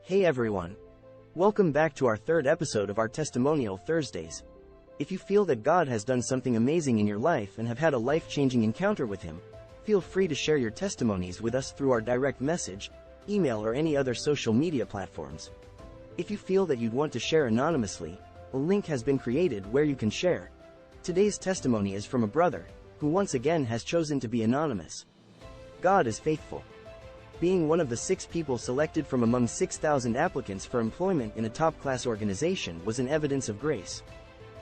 Hey everyone. Welcome back to our third episode of our Testimonial Thursdays. If you feel that God has done something amazing in your life and have had a life-changing encounter with Him, feel free to share your testimonies with us through our direct message, email or any other social media platforms. If you feel that you'd want to share anonymously, a link has been created where you can share. Today's testimony is from a brother, who once again has chosen to be anonymous. God is faithful. Being one of the 6 people selected from among 6,000 applicants for employment in a top-class organization was an evidence of grace.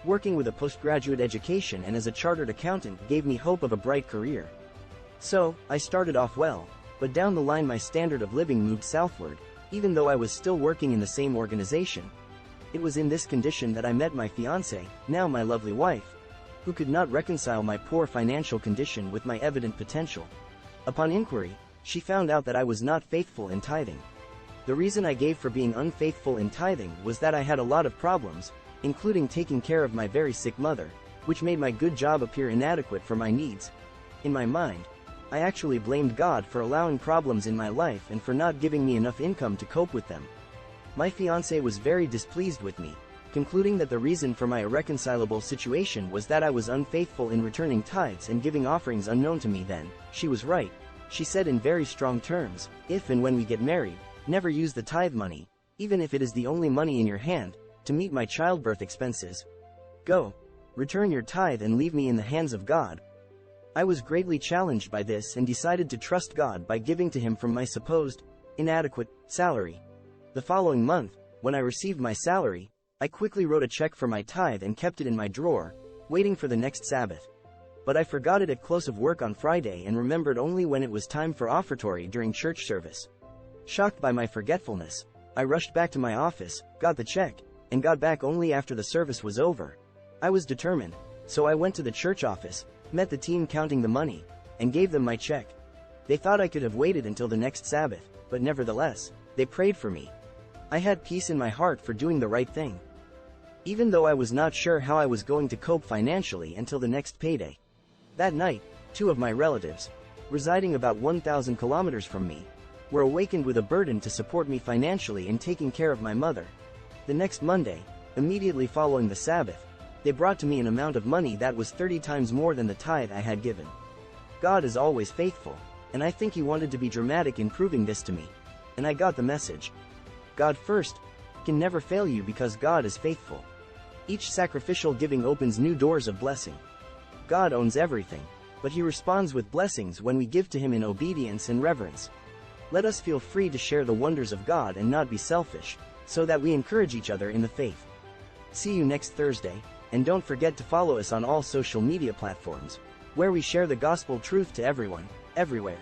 Working with a postgraduate education and as a chartered accountant gave me hope of a bright career. So, I started off well, but down the line my standard of living moved southward, even though I was still working in the same organization. It was in this condition that I met my fiancée, now my lovely wife, who could not reconcile my poor financial condition with my evident potential. Upon inquiry, she found out that I was not faithful in tithing. The reason I gave for being unfaithful in tithing was that I had a lot of problems, including taking care of my very sick mother, which made my good job appear inadequate for my needs. In my mind, I actually blamed God for allowing problems in my life and for not giving me enough income to cope with them. My fiancée was very displeased with me, concluding that the reason for my irreconcilable situation was that I was unfaithful in returning tithes and giving offerings unknown to me. Then, she was right. She said in very strong terms, if and when we get married, never use the tithe money, even if it is the only money in your hand, to meet my childbirth expenses. Go. Return your tithe and leave me in the hands of God. I was greatly challenged by this and decided to trust God by giving to Him from my supposed, inadequate, salary. The following month, when I received my salary, I quickly wrote a check for my tithe and kept it in my drawer, waiting for the next Sabbath. But I forgot it at close of work on Friday and remembered only when it was time for offertory during church service. Shocked by my forgetfulness, I rushed back to my office, got the check, and got back only after the service was over. I was determined, so I went to the church office, met the team counting the money, and gave them my check. They thought I could have waited until the next Sabbath, but nevertheless, they prayed for me. I had peace in my heart for doing the right thing. Even though I was not sure how I was going to cope financially until the next payday. That night, 2 of my relatives, residing about 1,000 kilometers from me, were awakened with a burden to support me financially in taking care of my mother. The next Monday, immediately following the Sabbath, they brought to me an amount of money that was 30 times more than the tithe I had given. God is always faithful, and I think He wanted to be dramatic in proving this to me. And I got the message. God first can never fail you because God is faithful. Each sacrificial giving opens new doors of blessing. God owns everything, but He responds with blessings when we give to Him in obedience and reverence. Let us feel free to share the wonders of God and not be selfish, so that we encourage each other in the faith. See you next Thursday, and don't forget to follow us on all social media platforms, where we share the gospel truth to everyone, everywhere.